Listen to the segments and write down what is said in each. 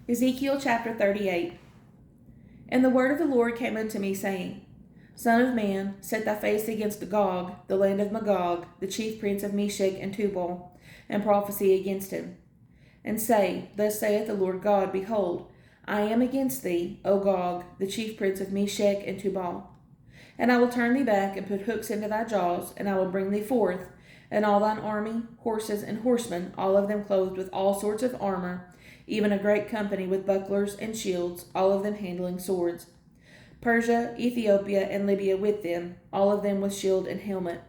Ezekiel chapter 38. And the word of the Lord came unto me, saying, Son of man, set thy face against Gog, the land of Magog, the chief prince of Meshech and Tubal, and prophesy against him. And say, Thus saith the Lord God, Behold, I am against thee, O Gog, the chief prince of Meshech and Tubal. And I will turn thee back, and put hooks into thy jaws, and I will bring thee forth, and all thine army, horses, and horsemen, all of them clothed with all sorts of armor, even a great company with bucklers and shields, all of them handling swords. Persia, Ethiopia, and Libya with them, all of them with shield and helmet.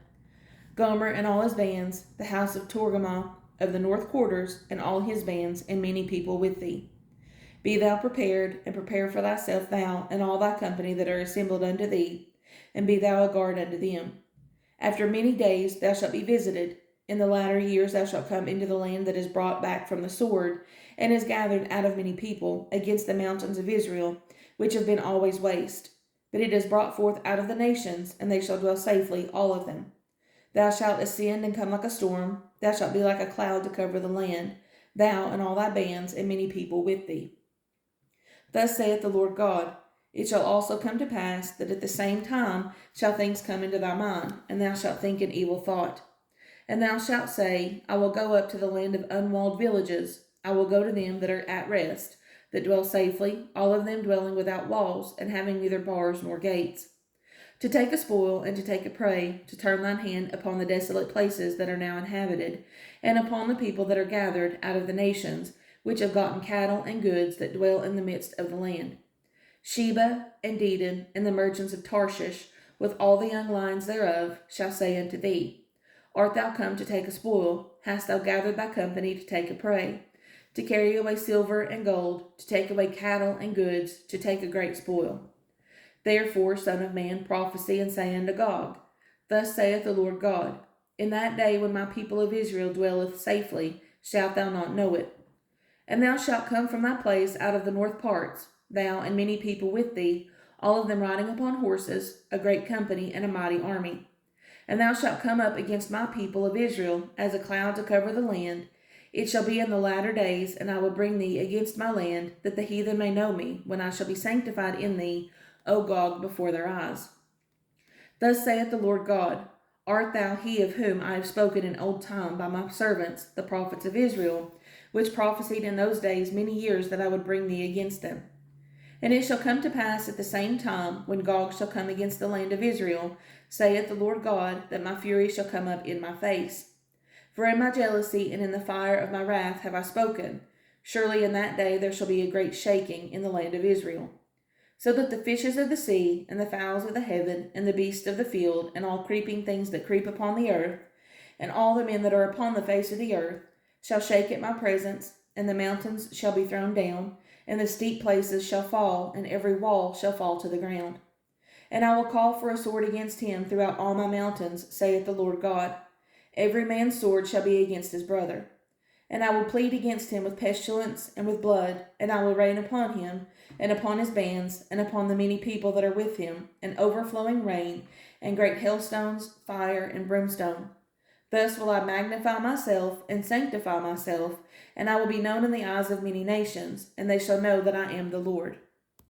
Gomer and all his bands, the house of Togarmah of the north quarters, and all his bands, and many people with thee. Be thou prepared, and prepare for thyself, thou and all thy company that are assembled unto thee, and be thou a guard unto them. After many days thou shalt be visited. In the latter years thou shalt come into the land that is brought back from the sword, and is gathered out of many people, against the mountains of Israel, which have been always waste. But it is brought forth out of the nations, and they shall dwell safely, all of them. Thou shalt ascend and come like a storm. Thou shalt be like a cloud to cover the land, thou and all thy bands, and many people with thee. Thus saith the Lord God, It shall also come to pass that at the same time shall things come into thy mind, and thou shalt think an evil thought. And thou shalt say, I will go up to the land of unwalled villages. I will go to them that are at rest, that dwell safely, all of them dwelling without walls, and having neither bars nor gates. To take a spoil and to take a prey, to turn thine hand upon the desolate places that are now inhabited, and upon the people that are gathered out of the nations, which have gotten cattle and goods that dwell in the midst of the land. Sheba and Dedan and the merchants of Tarshish, with all the young lions thereof, shall say unto thee, Art thou come to take a spoil? Hast thou gathered thy company to take a prey? To carry away silver and gold, to take away cattle and goods, to take a great spoil? Therefore, Son of man, prophesy and say unto Gog, Thus saith the Lord God, In that day when my people of Israel dwelleth safely, shalt thou not know it. And thou shalt come from thy place out of the north parts, thou and many people with thee, all of them riding upon horses, a great company and a mighty army. And thou shalt come up against my people of Israel as a cloud to cover the land. It shall be in the latter days, and I will bring thee against my land, that the heathen may know me, when I shall be sanctified in thee, O Gog, before their eyes. Thus saith the Lord God, Art thou he of whom I have spoken in old time by my servants, the prophets of Israel, which prophesied in those days many years that I would bring thee against them? And it shall come to pass at the same time, when Gog shall come against the land of Israel, saith the Lord God, that my fury shall come up in my face. For in my jealousy and in the fire of my wrath have I spoken. Surely in that day there shall be a great shaking in the land of Israel. So that the fishes of the sea, and the fowls of the heaven, and the beasts of the field, and all creeping things that creep upon the earth, and all the men that are upon the face of the earth, shall shake at my presence, and the mountains shall be thrown down, and the steep places shall fall, and every wall shall fall to the ground. And I will call for a sword against him throughout all my mountains, saith the Lord God. Every man's sword shall be against his brother. And I will plead against him with pestilence and with blood, and I will rain upon him, and upon his bands, and upon the many people that are with him, an overflowing rain, and great hailstones, fire, and brimstone. Thus will I magnify myself and sanctify myself, and I will be known in the eyes of many nations, and they shall know that I am the Lord.